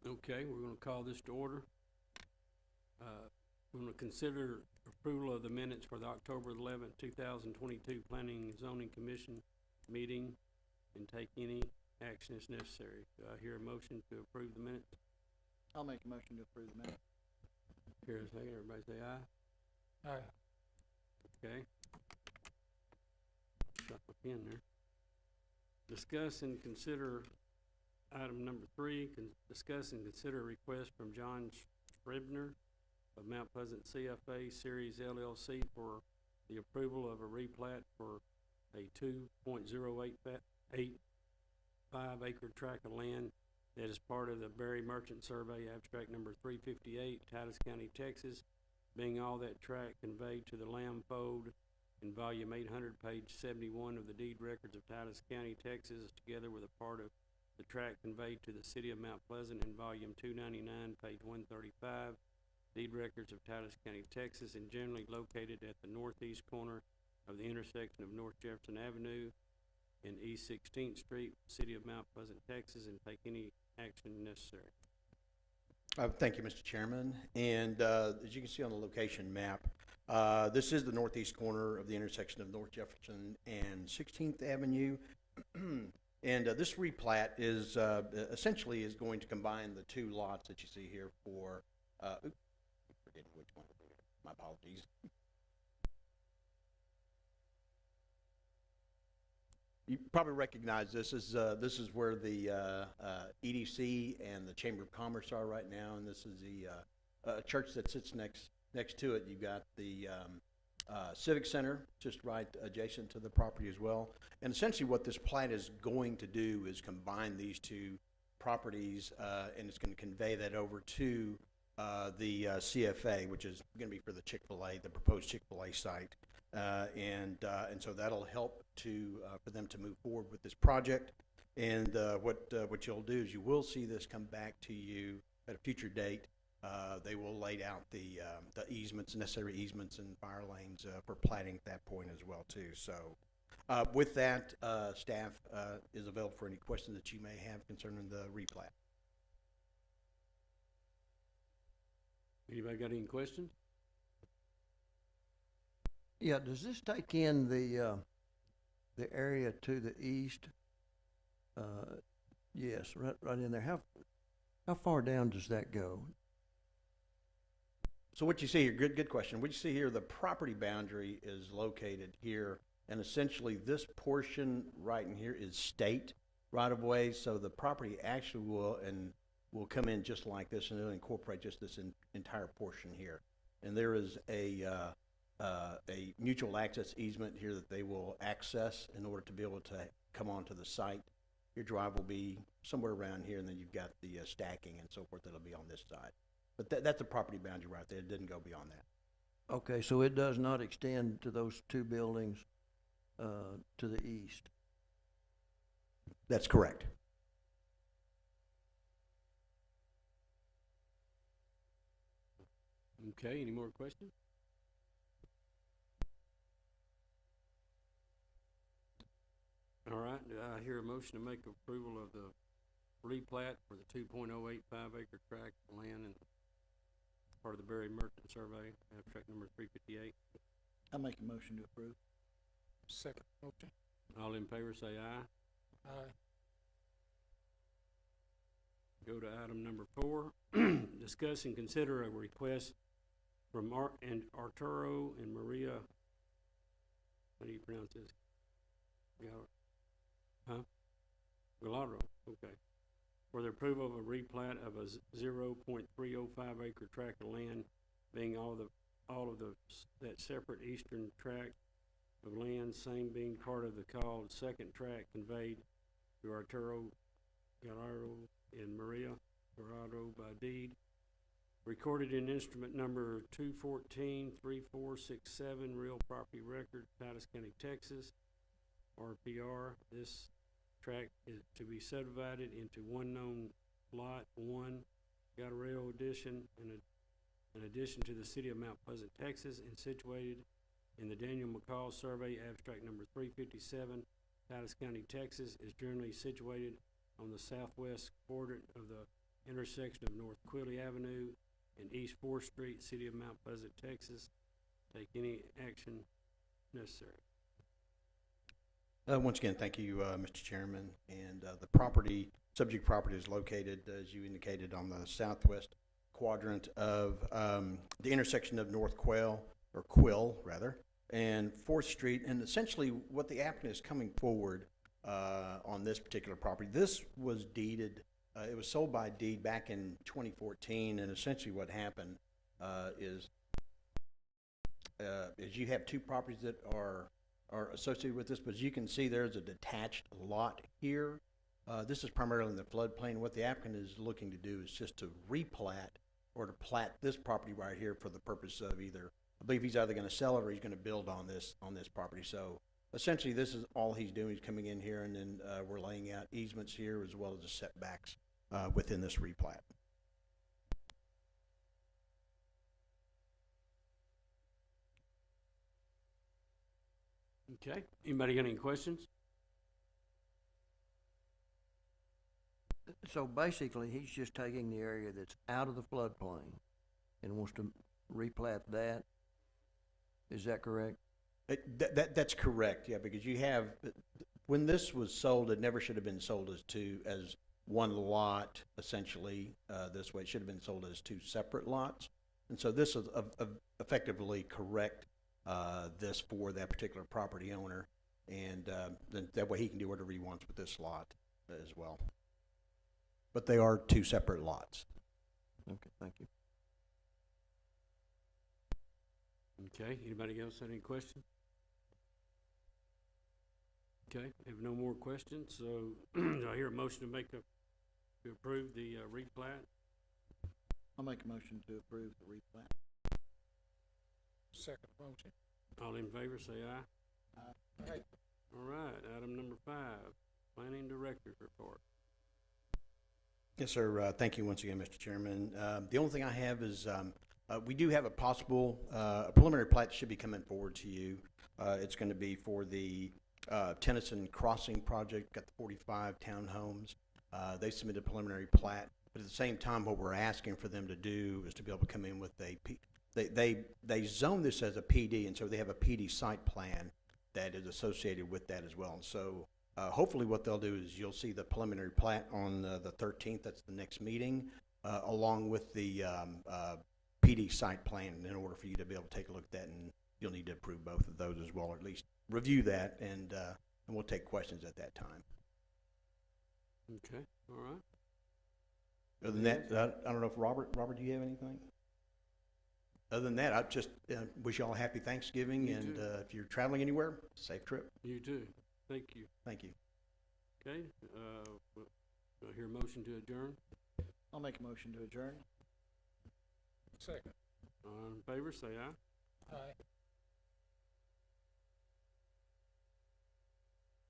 Okay, we're gonna call this to order. We're gonna consider approval of the minutes for the October 11th, 2022 Planning and Zoning Commission meeting and take any action as necessary. Do I hear a motion to approve the minutes? I'll make a motion to approve the minute. Here a second, everybody say aye. Aye. Okay. Drop a pin there. Discuss and consider item number 3, discuss and consider a request from John Scribner of Mount Pleasant CFA Series LLC for the approval of a replat for a 2.085 acre tract of land that is part of the Berry Merchant Survey, abstract number 358, Titus County, Texas, being all that tract conveyed to the land fold in volume 800, page 71 of the deed records of Titus County, Texas, together with a part of the tract conveyed to the city of Mount Pleasant in volume 299, page 135, deed records of Titus County, Texas, and generally located at the northeast corner of the intersection of North Jefferson Avenue and East 16th Street, city of Mount Pleasant, Texas, and take any action necessary. Thank you, Mr. Chairman. And as you can see on the location map, this is the northeast corner of the intersection of North Jefferson and 16th Avenue. And this replat is essentially is going to combine the two lots that you see here for, oops, I'm forgetting which one. My apologies. You probably recognize this is where the EDC and the Chamber of Commerce are right now, and this is the church that sits next to it. You've got the Civic Center just right adjacent to the property as well. And essentially what this plat is going to do is combine these two properties, and it's going to convey that over to the CFA, which is going to be for the Chick-fil-A, the proposed Chick-fil-A site. And so that'll help for them to move forward with this project. And what you'll do is you will see this come back to you at a future date. They will lay out the easements, necessary easements and fire lanes for platting at that point as well too. So with that, staff is available for any questions that you may have concerning the replat. Anybody got any questions? Yeah, does this take in the area to the east? Yes, right in there. How far down does that go? So what you see here, good question. What you see here, the property boundary is located here, and essentially this portion right in here is state right of way. So the property actually will come in just like this, and it'll incorporate just this entire portion here. And there is a mutual access easement here that they will access in order to be able to come onto the site. Your drive will be somewhere around here, and then you've got the stacking and so forth that'll be on this side. But that's a property boundary right there. It didn't go beyond that. Okay, so it does not extend to those two buildings to the east? That's correct. Okay, any more questions? All right, do I hear a motion to make approval of the replat for the 2.085 acre tract of land and part of the Berry Merchant Survey, abstract number 358? I'll make a motion to approve. Second motion. All in favor say aye. Aye. Go to item number 4, discuss and consider a request from Arturo and Maria, how do you pronounce this? Gallardo, okay. For the approval of a replat of a 0.305 acre tract of land, being all of that separate eastern tract of land, same being part of the called second tract conveyed to Arturo Gallardo and Maria Gallardo by deed, recorded in instrument number 214-3467, real property record, Titus County, Texas, RPR. This tract is to be subdivided into one known lot 1, got a rail addition, and in addition to the city of Mount Pleasant, Texas, and situated in the Daniel McCall Survey, abstract number 357, Titus County, Texas, is generally situated on the southwest quadrant of the intersection of North Quilly Avenue and East Fourth Street, City of Mount Pleasant, Texas. Take any action necessary. Once again, thank you, Mr. Chairman. And the subject property is located, as you indicated, on the southwest quadrant of the intersection of North Quill, and 4th Street. And essentially, what the applicant is coming forward on this particular property, this was deeded, it was sold by deed back in 2014, and essentially what happened is you have two properties that are associated with this, but as you can see, there's a detached lot here. This is primarily in the floodplain. What the applicant is looking to do is just to replat or to plat this property right here for the purpose of either, I believe he's either gonna sell it or he's gonna build on this property. So essentially, this is all he's doing. He's coming in here, and then we're laying out easements here as well as the setbacks within this replat. Okay, anybody got any questions? So basically, he's just taking the area that's out of the floodplain and wants to replat that. Is that correct? That's correct, yeah, because you have, when this was sold, it never should have been sold as one lot, essentially, this way. It should have been sold as two separate lots. And so this is effectively correct this for that particular property owner, and then that way he can do whatever he wants with this lot as well. But they are two separate lots. Okay, thank you. Okay, anybody else have any questions? Okay, have no more questions, so do I hear a motion to approve the replat? I'll make a motion to approve the replat. Second motion. All in favor, say aye. Aye. All right, item number 5, Planning Director's Report. Yes, sir. Thank you once again, Mr. Chairman. The only thing I have is we do have a possible preliminary plat that should be coming forward to you. It's going to be for the Tennyson Crossing project, got the 45 townhomes. They submitted a preliminary plat, but at the same time, what we're asking for them to do is to be able to come in with they zone this as a PD, and so they have a PD site plan that is associated with that as well. And so hopefully what they'll do is you'll see the preliminary plat on the 13th, that's the next meeting, along with the PD site plan in order for you to be able to take a look at that, and you'll need to approve both of those as well, or at least review that, and we'll take questions at that time. Okay, all right. Other than that, I don't know if Robert, do you have anything? Other than that, I just wish you all a happy Thanksgiving, You and too. if you're traveling anywhere, safe trip. You too. Thank you. Thank you. Okay, do I hear a motion to adjourn? I'll make a motion to adjourn. Second. All in favor, say aye. Aye.